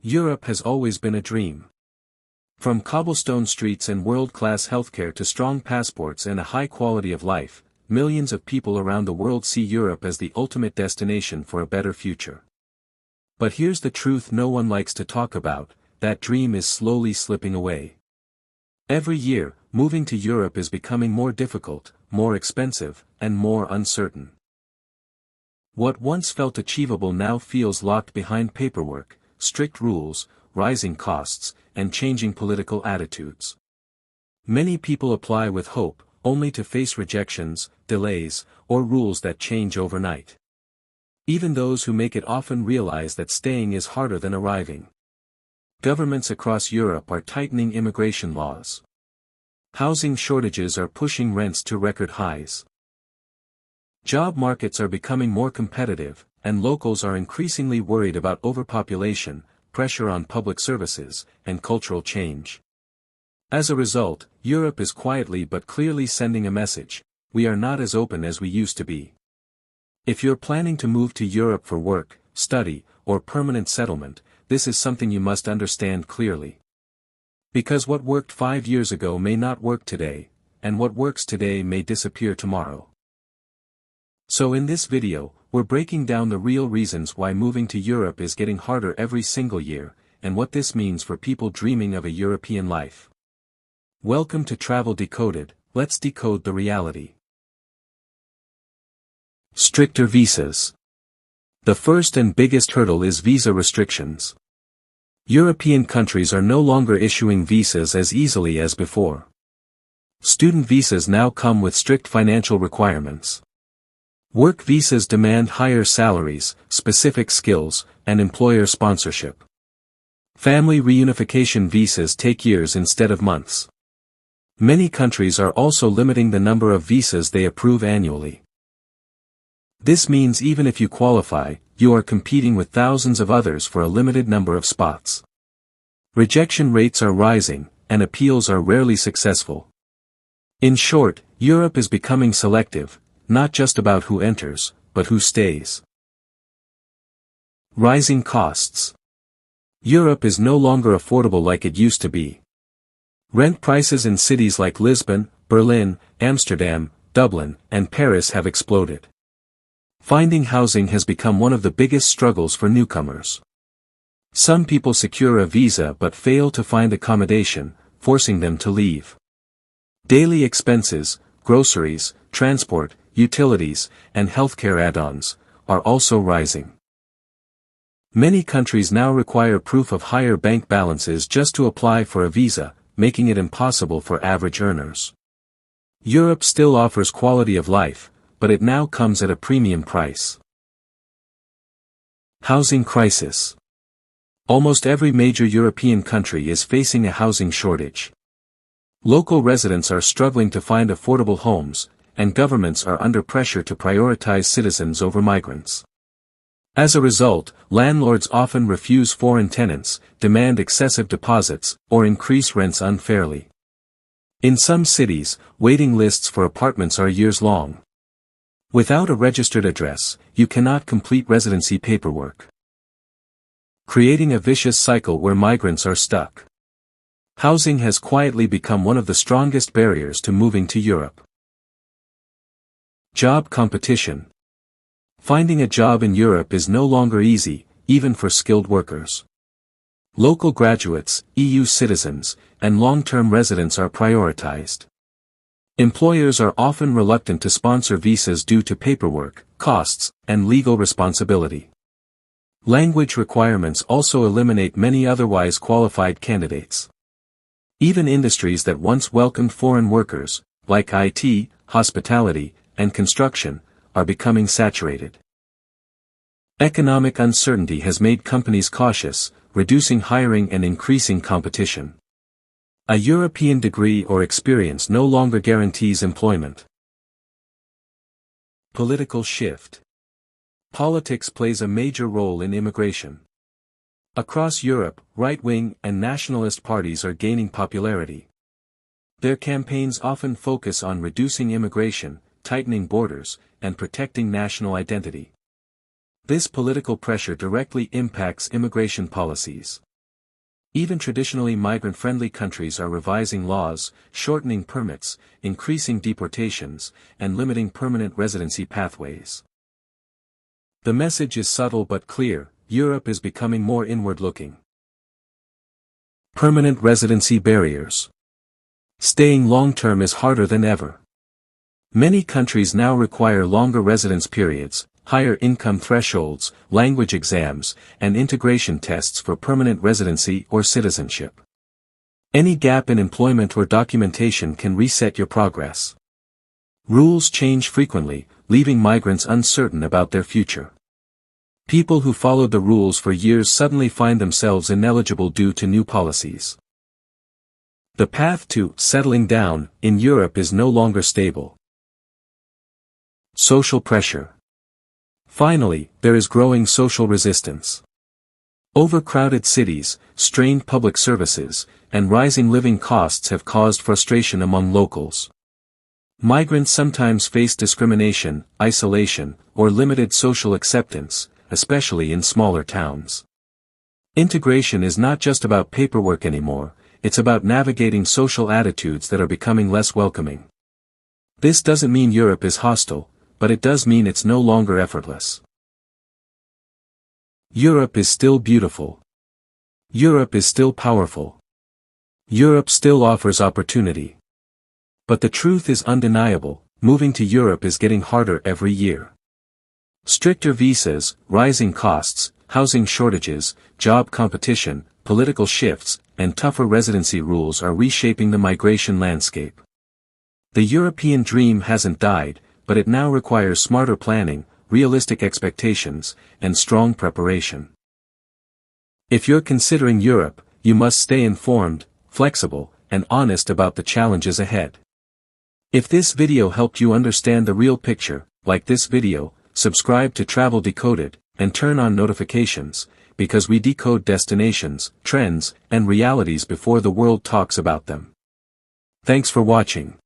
Europe has always been a dream. From cobblestone streets and world-class healthcare to strong passports and a high quality of life, millions of people around the world see Europe as the ultimate destination for a better future. But here's the truth no one likes to talk about: that dream is slowly slipping away. Every year, moving to Europe is becoming more difficult, more expensive, and more uncertain. What once felt achievable now feels locked behind paperwork, strict rules, rising costs, and changing political attitudes. Many people apply with hope, only to face rejections, delays, or rules that change overnight. Even those who make it often realize that staying is harder than arriving. Governments across Europe are tightening immigration laws. Housing shortages are pushing rents to record highs. Job markets are becoming more competitive, and locals are increasingly worried about overpopulation, pressure on public services, and cultural change. As a result, Europe is quietly but clearly sending a message: we are not as open as we used to be. If you're planning to move to Europe for work, study, or permanent settlement, this is something you must understand clearly. Because what worked 5 years ago may not work today, and what works today may disappear tomorrow. So in this video, we're breaking down the real reasons why moving to Europe is getting harder every single year, and what this means for people dreaming of a European life. Welcome to Travel Decoded. Let's decode the reality. Stricter visas. The first and biggest hurdle is visa restrictions. European countries are no longer issuing visas as easily as before. Student visas now come with strict financial requirements. Work visas demand higher salaries, specific skills, and employer sponsorship. Family reunification visas take years instead of months. Many countries are also limiting the number of visas they approve annually. This means even if you qualify, you are competing with thousands of others for a limited number of spots. Rejection rates are rising, and appeals are rarely successful. In short, Europe is becoming selective, not just about who enters, but who stays. Rising costs. Europe is no longer affordable like it used to be. Rent prices in cities like Lisbon, Berlin, Amsterdam, Dublin, and Paris have exploded. Finding housing has become one of the biggest struggles for newcomers. Some people secure a visa but fail to find accommodation, forcing them to leave. Daily expenses, groceries, transport, utilities, and healthcare add-ons are also rising. Many countries now require proof of higher bank balances just to apply for a visa, making it impossible for average earners. Europe still offers quality of life, but it now comes at a premium price. Housing crisis. Almost every major European country is facing a housing shortage. Local residents are struggling to find affordable homes, and governments are under pressure to prioritize citizens over migrants. As a result, landlords often refuse foreign tenants, demand excessive deposits, or increase rents unfairly. In some cities, waiting lists for apartments are years long. Without a registered address, you cannot complete residency paperwork, creating a vicious cycle where migrants are stuck. Housing has quietly become one of the strongest barriers to moving to Europe. Job competition. Finding a job in Europe is no longer easy, even for skilled workers. Local graduates, EU citizens, and long-term residents are prioritized. Employers are often reluctant to sponsor visas due to paperwork, costs, and legal responsibility. Language requirements also eliminate many otherwise qualified candidates. Even industries that once welcomed foreign workers, like IT, hospitality, and construction, are becoming saturated. Economic uncertainty has made companies cautious, reducing hiring and increasing competition. A European degree or experience no longer guarantees employment. Political shift. Politics plays a major role in immigration. Across Europe, right-wing and nationalist parties are gaining popularity. Their campaigns often focus on reducing immigration, tightening borders, and protecting national identity. This political pressure directly impacts immigration policies. Even traditionally migrant-friendly countries are revising laws, shortening permits, increasing deportations, and limiting permanent residency pathways. The message is subtle but clear: Europe is becoming more inward-looking. Permanent residency barriers. Staying long-term is harder than ever. Many countries now require longer residence periods, higher income thresholds, language exams, and integration tests for permanent residency or citizenship. Any gap in employment or documentation can reset your progress. Rules change frequently, leaving migrants uncertain about their future. People who followed the rules for years suddenly find themselves ineligible due to new policies. The path to settling down in Europe is no longer stable. Social pressure. Finally, there is growing social resistance. Overcrowded cities, strained public services, and rising living costs have caused frustration among locals. Migrants sometimes face discrimination, isolation, or limited social acceptance, especially in smaller towns. Integration is not just about paperwork anymore, it's about navigating social attitudes that are becoming less welcoming. This doesn't mean Europe is hostile, but it does mean it's no longer effortless. Europe is still beautiful. Europe is still powerful. Europe still offers opportunity. But the truth is undeniable: moving to Europe is getting harder every year. Stricter visas, rising costs, housing shortages, job competition, political shifts, and tougher residency rules are reshaping the migration landscape. The European dream hasn't died, but it now requires smarter planning, realistic expectations, and strong preparation. If you're considering Europe, you must stay informed, flexible, and honest about the challenges ahead. If this video helped you understand the real picture, like this video, subscribe to Travel Decoded, and turn on notifications, because we decode destinations, trends, and realities before the world talks about them. Thanks for watching.